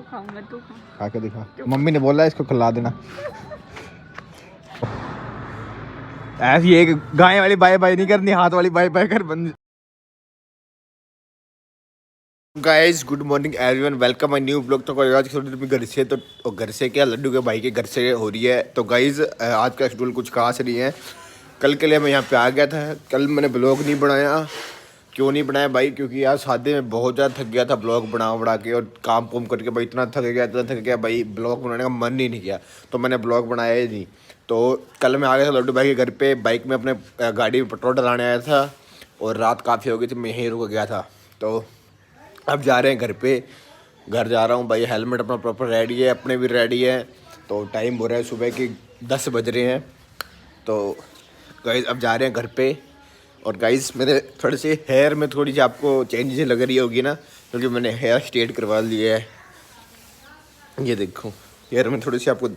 खाऊंगा तू खा के दिखा। मम्मी ने बोला इसको खिला देना। ऐसी एक गाय वाली बाय बाय नहीं करनी, हाथ वाली बाय बाय कर बंद। Guys good morning everyone, welcome my new blog. तो आज घर से तो घर से क्या लड्डू के भाई के घर से हो रही है। तो गाइस आज का शेड्यूल कुछ खास नहीं है। कल के लिए मैं यहाँ पे आ गया था। कल मैंने ब्लॉग नहीं बनाया। क्यों नहीं बनाया भाई? क्योंकि यार शादी में बहुत ज़्यादा थक गया था ब्लॉग बना के, और काम कुम करके भाई इतना थक गया भाई, ब्लॉग बनाने का मन ही नहीं किया। तो मैंने ब्लॉग बनाया ही नहीं। तो कल मैं आ गया था लड्डू भाई के घर पे, बाइक में अपने गाड़ी में पेट्रोल डलाने आया था, और रात काफ़ी हो गई थी, मैं यहीं रुक गया था। तो अब जा रहे हैं घर पे। घर जा रहा हूँ भाई, हेलमेट अपना प्रॉपर रेडी है, अपने भी रेडी है। तो टाइम हो रहा है सुबह के 10 बज रहे हैं। तो गाइस अब जा रहे हैं घर पे। और गाइस मेरे थोड़े से हेयर में थोड़ी सी आपको चेंजेस लग रही होगी ना, क्योंकि मैंने हेयर स्ट्रेट करवा लिया है। ये देखो हेयर में थोड़ी सी आपको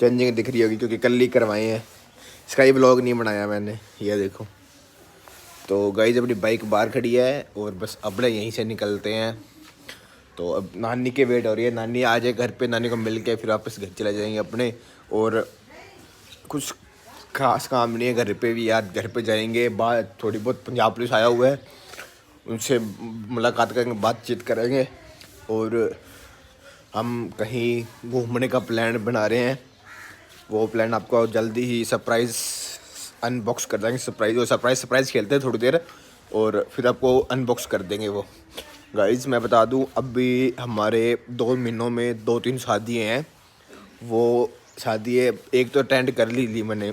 चेंजिंग दिख रही होगी, क्योंकि कल ही करवाए हैं। इसका ही ब्लॉग नहीं बनाया मैंने, ये देखो। तो गाइस अपनी बाइक बाहर खड़ी है, और बस अपने यहीं से निकलते हैं। तो अब नानी के वेट हो रही है, नानी आ जाए घर पे, नानी को मिल के फिर वापस घर चले जाएंगे अपने। और कुछ खास काम नहीं है घर पे भी यार, घर पे जाएंगे, बात थोड़ी बहुत पंजाब पुलिस आया हुआ है, उनसे मुलाकात करेंगे, बातचीत करेंगे, और हम कहीं घूमने का प्लान बना रहे हैं। वो प्लान आपको जल्दी ही सरप्राइज़ अनबॉक्स कर देंगे। सरप्राइज़ खेलते हैं थोड़ी देर, और फिर आपको अनबॉक्स कर देंगे वो। गाइस मैं बता दूं, अभी हमारे 2 महीनों में 2-3 शादियाँ हैं। वो शादी है, एक तो अटेंड कर ली मैंने,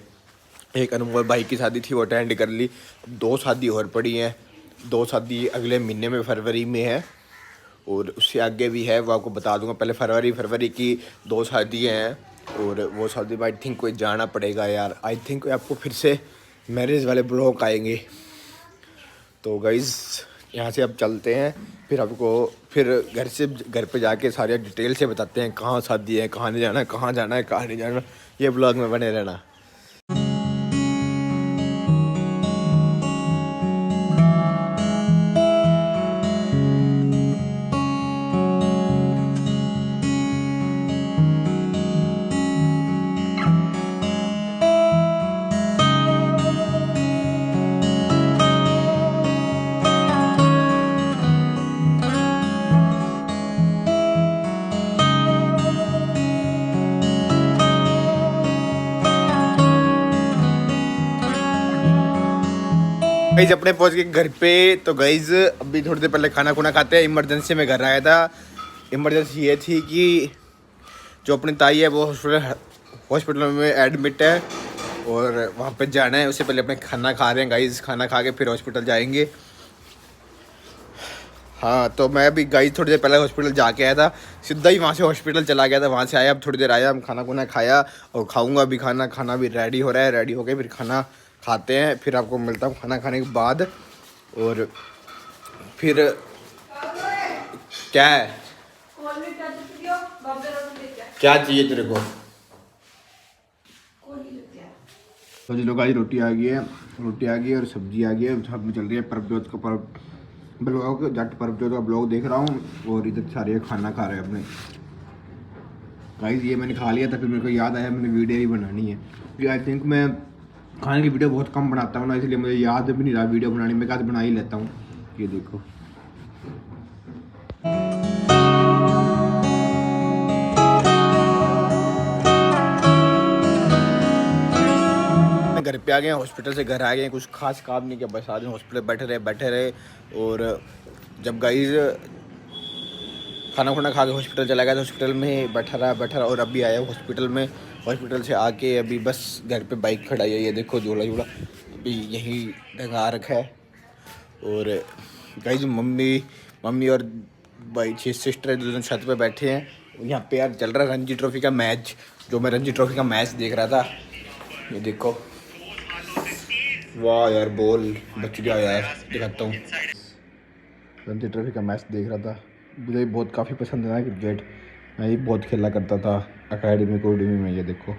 एक अनमोल भाई की शादी थी, वो अटेंड कर ली। 2 शादी और पड़ी हैं। 2 शादी अगले महीने में फरवरी में है, और उससे आगे भी है, वो आपको बता दूंगा। पहले फरवरी की 2 शादियाँ हैं, और वो शादी में आई थिंक कोई जाना पड़ेगा यार। आई थिंक आपको फिर से मैरिज वाले ब्लॉग आएंगे। तो गाइज़ यहाँ से अब चलते हैं, फिर आपको फिर घर पे जाके सारे डिटेल से बताते हैं कहाँ शादी है, कहाँ नहीं जाना है, कहाँ जाना है, कहाँ नहीं जाना। ये ब्लॉग में बने रहना। गाइज अपने पहुंच गए घर पे। तो गाइज अभी थोड़ी देर पहले खाना खुना खाते हैं। इमरजेंसी में घर आया था। इमरजेंसी ये थी कि जो अपनी ताई है वो हॉस्पिटल में एडमिट है, और वहाँ पे जाना है। उससे पहले अपने खाना खा रहे हैं गाइज, खाना खा के फिर हॉस्पिटल जाएंगे। हाँ तो मैं अभी गाइज थोड़ी देर पहले हॉस्पिटल जाके आया था, सीधा ही वहाँ से हॉस्पिटल चला गया था। वहाँ से आया, अब थोड़ी देर आया, हम खाना खुना खाया और खाऊंगा अभी खाना। खाना भी रेडी हो रहा है, रेडी हो गए फिर खाना खाते हैं। फिर आपको मिलता हूँ खाना खाने के बाद। और फिर क्या है, क्या चाहिए तेरे को? तो जी लोग आज रोटी आ गई है और सब्जी आ गई है। साथ में चल रही है परमजोत का ब्लॉग, जट परमजोत का ब्लॉग देख रहा हूँ, और इधर सारे खाना खा रहे हैं अपने। गाइस ये मैंने खा लिया था, फिर मेरे को याद आया मैंने वीडियो भी बनानी है, क्योंकि आई थिंक मैं खाने की वीडियो बहुत कम बनाता हूँ ना, इसलिए मुझे याद भी नहीं रहा वीडियो बनानी। मैं कहा बना ही लेता हूँ। ये देखो घर पे आ गए, हॉस्पिटल से घर आ गए। कुछ खास काम नहीं किया, बस आदमी हॉस्पिटल बैठे रहे। और जब गाइस खाना खुना खा के हॉस्पिटल चला गया, तो हॉस्पिटल में बैठा रहा, और अभी आया हॉस्पिटल में। हॉस्पिटल से आके अभी बस घर पे बाइक खड़ा है, ये देखो झोला अभी यहीं ढंगा रखा है। और गाइस मम्मी और भाई 6 सिस्टर दोनों छत पे बैठे हैं। यहाँ पे यार चल रहा है रणजी ट्रॉफी का मैच, जो मैं रणजी ट्रॉफी का मैच देख रहा था। ये देखो, वाह यार बॉल बच गया यार, दिखाता हूँ। रणजी ट्रॉफी का मैच देख रहा था। मुझे बहुत काफ़ी पसंद है ना क्रिकेट, मैं ही बहुत खेला करता था अकेडमी में। ये देखो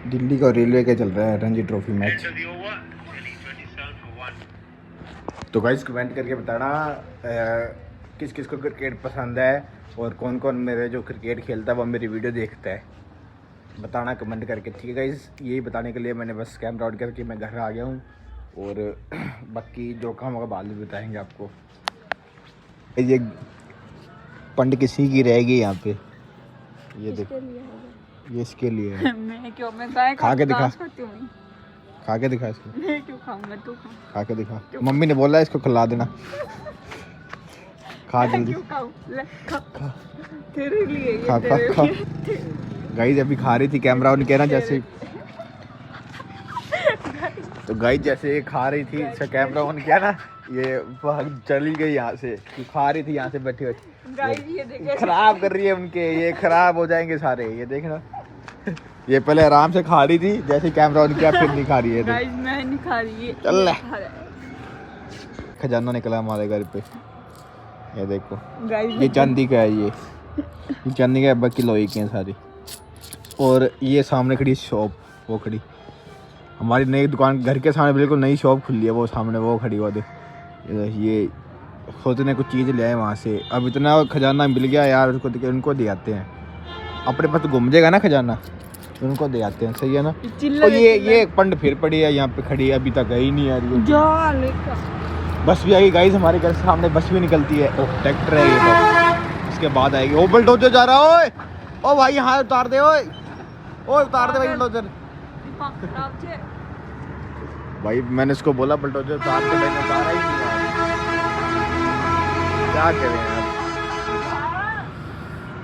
दिल्ली का रेलवे का चल रहा है रणजी ट्रॉफी मैच। तो गाइस कमेंट करके बताना किस किस को क्रिकेट पसंद है और कौन कौन मेरे जो क्रिकेट खेलता है वो मेरी वीडियो देखता है, बताना कमेंट करके, ठीक है गाइस। यही बताने के लिए मैंने बस कैमरा आउट करके मैं घर आ गया हूँ और बाकी जो काम होगा बाद में बताएंगे आपको। ये पंड किसी की रहेगी यहाँ पे, ये देख, ये इसके लिए है। मैं क्यों, मैं गाय खा के दिखा, खा के दिखा इसको। मैं क्यों खाऊंगा, तू खा के दिखा, मम्मी ने बोला इसको खिला देना, खा जल्दी, खा तेरे लिए, खा खा खा। गाइस अभी खा रही थी, कैमरा ऑन किया ना जैसे, तो गाइस जैसे ये खा रही थी, इसका कैमरा ऑन किया ना, ये चली गई यहाँ से, खा रही थी यहाँ से बैठी बैठी, खराब कर रही है उनके, ये खराब हो जाएंगे सारे, ये देखना। ये पहले आराम से खा रही थी, जैसे कैमरा ऑन किया फिर नहीं खा रही है। गाइस मैं नहीं खा रही है, चल खजाना निकला हमारे घर पे, ये देखो ये चांदी का है, ये चांदी का है, बाकी लोहे के हैं सारी। और ये सामने खड़ी शॉप, वो खड़ी हमारी नई दुकान, घर के सामने बिल्कुल नई शॉप खुली है, वो सामने वो खड़ी हुआ देख, ये सोचने कुछ चीज़ ले आए वहाँ से। अब इतना खजाना मिल गया यार, उसको उनको दे आते हैं, अपने पास तो घूम जाएगा ना खजाना, उनको दे आते हैं, सही है ना। तो ये पंड फिर पड़ी है यहाँ पे खड़ी है, अभी तक गई नहीं आ रही है। बस भी आएगी गाइस, हमारे घर सामने बस भी निकलती है, ओह ट्रैक्टर है ये तो, इसके बाद आएगी। ओ बुलडोजर जा रहा है, ओए ओ भाई यहाँ उतार दे, ओए ओए उतार दे भाई बुलडोजर। भाई मैंने इसको बोला बुलडोजर उतार दे, मैंने उतारा ही नहीं यार, क्या करें यार।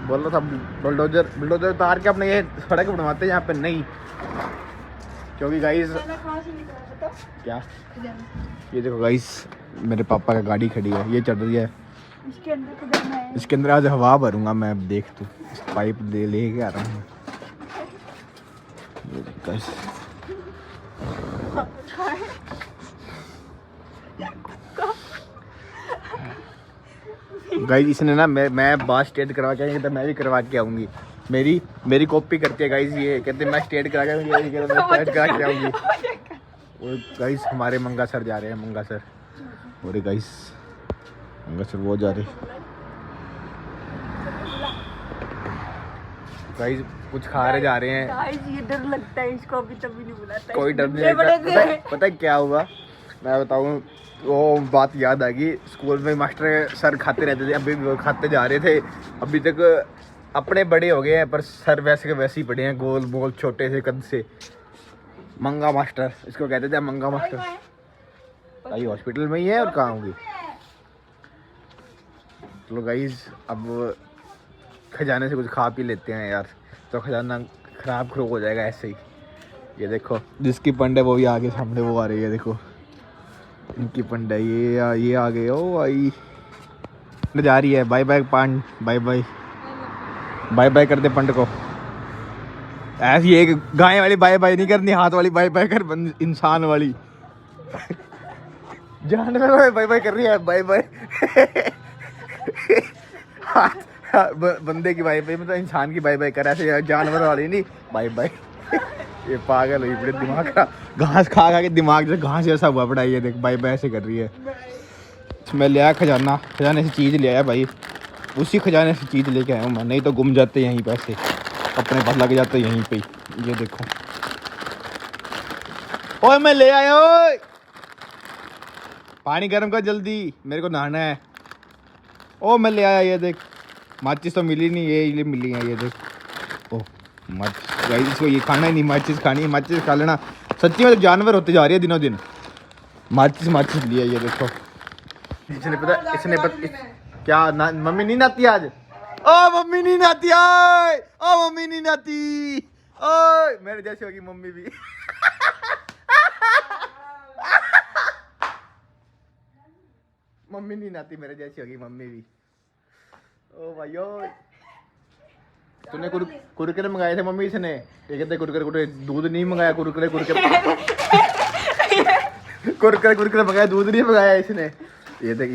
बोल रहा था बुलडोजर उतार के अपने ये सड़क बनवाते हैं यहाँ पे, नहीं क्योंकि गाइस क्या, ये देखो गाइस मेरे पापा का गाड़ी खड़ी है, ये चढ़ रही है, इसके अंदर आज हवा भरूंगा मैं, अब देख तू, इस पाइप लेके आ रहा हूँ। गाइस इसने ना, मैं बात स्ट्रेट करवा के तो मैं भी करवा के आऊंगी, मेरी कॉपी करती है गाइस, ये कहते मैं स्ट्रेट करा के मैं स्ट्रेट करा के आऊंगी। और गाइस हमारे मंगा सर जा रहे हैं, मंगा सर, और गाइस मंगा सर वो जा रहे गाइस, कुछ खा रहे जा रहे हैं गाइस, ये डर लगता है इसको, अभी तभी नहीं बुलाता, कोई डर नहीं लगता। पता है क्या हुआ, मैं बताऊं, वो बात याद आ गई, स्कूल में मास्टर सर खाते रहते थे, अभी भी खाते जा रहे थे, अभी तक अपने बड़े हो गए हैं पर सर वैसे के वैसे ही पड़े हैं, गोल बोल छोटे से कद से। मंगा मास्टर इसको कहते थे, मंगा मास्टर, भाई हॉस्पिटल में ही है और कहाँ होगी। चलो गाइस अब खजाने से कुछ खा पी लेते हैं यार, तो खजाना खराब हो जाएगा ऐसे ही। ये देखो जिसकी पंड है वो भी आगे सामने वो आ रही है, देखो इनकी पंड है, ये आ गए, ओ आई जा रही है, बाय बाय पंड, बाय बाय बाय बाय कर दे पंड को। ऐसी एक गाय वाली बाय बाय नहीं करनी, हाथ वाली बाय बाय कर, इंसान वाली जानवर वाली बाय बाय कर रही है, बाय बाय बंदे की बाय बाय मतलब इंसान की बाय बाय कर, ऐसे जानवर वाली नहीं बाय बाय। ये पागल हुई बड़े दिमाग का, घास खा खा के दिमाग जो घास जैसा हुआ पड़ा, ये देख बाय बाय ऐसे कर रही है। मैं ले आया खजाना, खजाने से चीज़ ले आया भाई, उसी खजाने से चीज़ लेके आया हूँ मैं, नहीं तो गुम जाते यहीं पैसे, अपने पास लग जाते यहीं पे। ये देखो ओए मैं ले आया, ओए पानी गर्म कर जल्दी, मेरे को नहाना है। ओ मैं ले आया, ये देख माचिस तो मिली नहीं, ये मिली है, ये देख। ओह माचिस गाइस, इसको ये खाना ही नहीं, माचिस खानी है, माचिस खा लेना। सच्ची में तो जानवर होते जा रही है दिनों दिन, माचिस लिया। ये देखो इसने क्या ना, मम्मी नहीं नहाती आज, ओ मम्मी नहीं नहाती, ओ मम्मी नहीं नहाती, ओ मेरे जैसी होगी मम्मी भी। मम्मी नहीं नहाती, मेरे जैसी होगी मम्मी भी। ओ भाई ओ तूने कुरकुरे मंगाए थे मम्मी से ने, ये कहते कुरकुरे दूध नहीं मंगाया, कुरकुरे मंगाया, दूध नहीं मंगाया इसने। ये देख